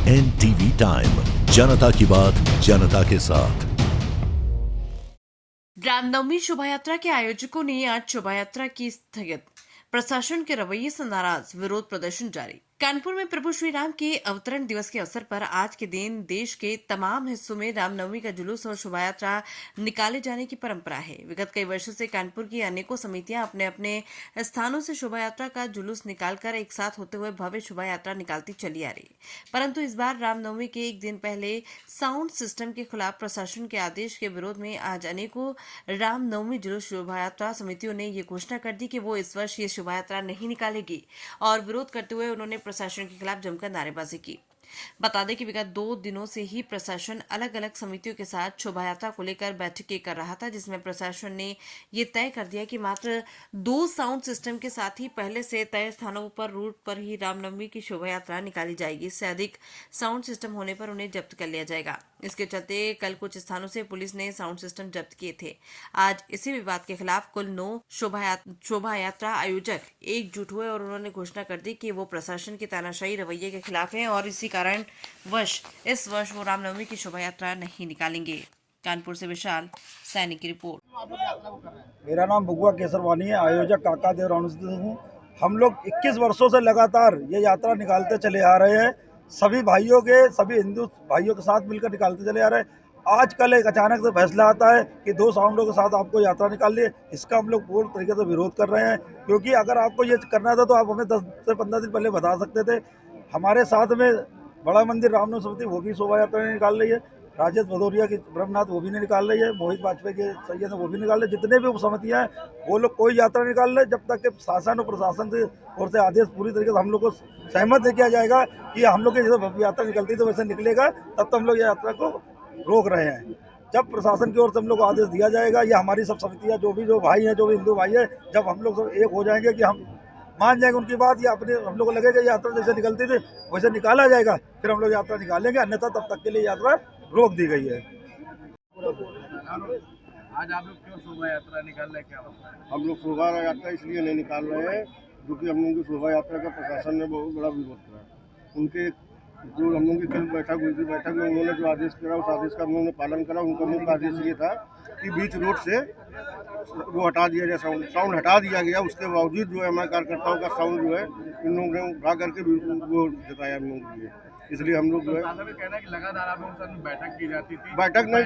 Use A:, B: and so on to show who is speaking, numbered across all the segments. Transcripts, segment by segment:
A: NTV time, जनता की बात जनता के साथ।
B: रामनवमी शोभा यात्रा के आयोजकों ने आज शोभा यात्रा की स्थगित, प्रशासन के रवैये से नाराज, विरोध प्रदर्शन जारी। कानपुर में प्रभु श्री राम के अवतरण दिवस के अवसर पर आज के दिन देश के तमाम हिस्सों में रामनवमी का जुलूस और शोभा यात्रा निकाले जाने की परंपरा है। विगत कई वर्षों से कानपुर की अनेकों समितियां अपने अपने स्थानों से शोभा यात्रा का जुलूस निकालकर एक साथ होते हुए भव्य शोभा यात्रा निकालती चली आ रही, परंतु इस बार रामनवमी के एक दिन पहले साउंड सिस्टम के खिलाफ प्रशासन के आदेश के विरोध में आज अनेकों रामनवमी जुलूस शोभा यात्रा समितियों ने ये घोषणा कर दी कि वो इस वर्ष ये शोभा यात्रा नहीं निकालेगी और विरोध करते हुए उन्होंने प्रशासन के खिलाफ जमकर नारेबाजी की। बता दें कि विगत 2 दिनों से ही प्रशासन अलग अलग समितियों के साथ शोभा यात्रा को लेकर बैठकें कर रहा था, जिसमें प्रशासन ने ये तय कर दिया कि मात्र 2 साउंड सिस्टम के साथ ही पहले से तय स्थानों पर रूट पर ही रामनवमी की शोभा यात्रा निकाली जाएगी। इससे अधिक साउंड सिस्टम होने पर उन्हें जब्त कर लिया जाएगा। इसके चलते कल कुछ स्थानों से पुलिस ने साउंड सिस्टम जब्त किए थे। आज इसी विवाद के खिलाफ कुल 9 शोभा यात्रा आयोजक एकजुट हुए और उन्होंने घोषणा कर दी कि वो प्रशासन के तानाशाही रवैये के खिलाफ हैं और इसी कारण इस वर्ष वो रामनवमी की शोभा यात्रा नहीं निकालेंगे। कानपुर से विशाल सैनिक की रिपोर्ट।
C: मेरा नाम बगुआ केसरवानी है, आयोजक काका देव राणुसिंह हूँ। हम लोग 21 वर्षों से लगातार ये यात्रा निकालते चले आ रहे हैं। सभी हिंदू भाइयों के साथ मिलकर निकालते चले आ रहे हैं। आज कल एक अचानक से फैसला आता है कि 2 साउंडों के साथ आपको यात्रा निकालनी है। इसका हम लोग पूर्ण तरीके से विरोध कर रहे हैं, क्योंकि अगर आपको ये करना था तो आप हमें 10 से 15 दिन पहले बता सकते थे। हमारे साथ में बड़ा मंदिर रामनवमी समिति वो भी शोभा यात्रा निकाल रही है, राजेश भदौरिया की ब्रह्मनाथ वो भी नहीं निकाल रही है, मोहित वाजपेयी के सैयद वो भी निकाल रहे। जितने भी समितियां हैं वो लोग कोई यात्रा निकाल रहे, जब तक कि शासन और प्रशासन की ओर से आदेश पूरी तरीके से हम लोग को सहमत नहीं किया जाएगा कि हम लोग की जैसे यात्रा निकलती तो वैसे निकलेगा, तब तो हम लोग यात्रा को रोक रहे हैं। जब प्रशासन की ओर से हम लोग को आदेश दिया जाएगा, या हमारी सब समितियाँ जो भाई हैं, जो भी हिंदू भाई है, जब हम लोग सब एक हो जाएंगे कि हम मान जाएंगे उनकी बात, या अपने हम लोग को लगेगा यात्रा जैसे निकलती थी वैसे निकाला जाएगा, फिर हम लोग यात्रा निकालेंगे, अन्यथा तब तक के लिए यात्रा रोक दी गई है।
D: आज आप लोग क्यों शोभा यात्रा निकाल रहे हैं, क्या
E: हम लोग शोभा यात्रा इसलिए नहीं निकाल रहे हैं क्योंकि हम लोगों की शोभा यात्रा का प्रशासन ने बहुत बड़ा विरोध करा। उनके जो हम लोगों की कल बैठक हुई थी, बैठक में उन्होंने जो आदेश करा उस आदेश का हम लोगों ने पालन करा। उनका मुख्य आदेश ये था कि बीच रोड से वो हटा दिया जाए, साउंड हटा दिया गया। उसके बावजूद जो है हमारे कार्यकर्ताओं का साउंड जो है इन लोगों ने उठा करके वो जताया हम लोगों के लिए। इसलिए हम लोग जो है
D: कहना है कि लगातार आप लोगों से बैठक की जाती थी।
E: बैठक नहीं,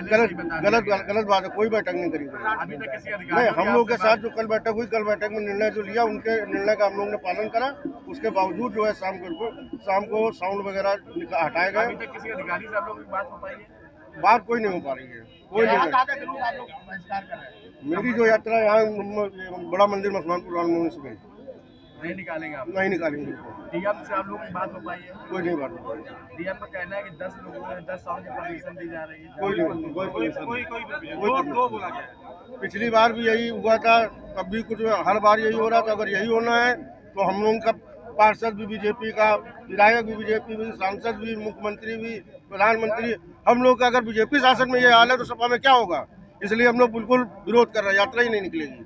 E: गलत बात है, कोई बैठक नहीं करी
D: अभी तक किसी
E: नहीं। हम लोग के साथ जो कल बैठक हुई, कल बैठक में निर्णय जो लिया उनके निर्णय का हम लोग ने पालन करा। उसके बावजूद जो है शाम को साउंड वगैरह हटाए गए।
D: अभी तक किसी अधिकारी से आप लोग की बात हो पाई है?
E: बात कोई नहीं हो पा रही है, कोई नहीं। मेरी जो यात्रा यहाँ बड़ा मंदिर मसमानपुर रामनवमी से गई
D: नहीं निकालेंगे आप?
E: नहीं निकालेंगे।
D: डीएम से आप लोगों की बात हो पाई है?
E: कोई नहीं बात हो पाई।
D: डीएम का कहना है कि 10 लोगों ने 10 साउंड की परमिशन दी जा रही है।
E: कोई बोला गया। पिछली बार भी यही हुआ था, तब भी कुछ हर बार यही हो रहा था। अगर यही होना है तो हम लोगों का पार्षद भी बीजेपी का, विधायक भी बीजेपी भी, सांसद भी, मुख्यमंत्री भी, प्रधानमंत्री, हम लोग का अगर बीजेपी शासन में ये हाल है तो सपा में क्या होगा। इसलिए हम लोग बिल्कुल विरोध कर रहे हैं, यात्रा ही नहीं निकलेगी।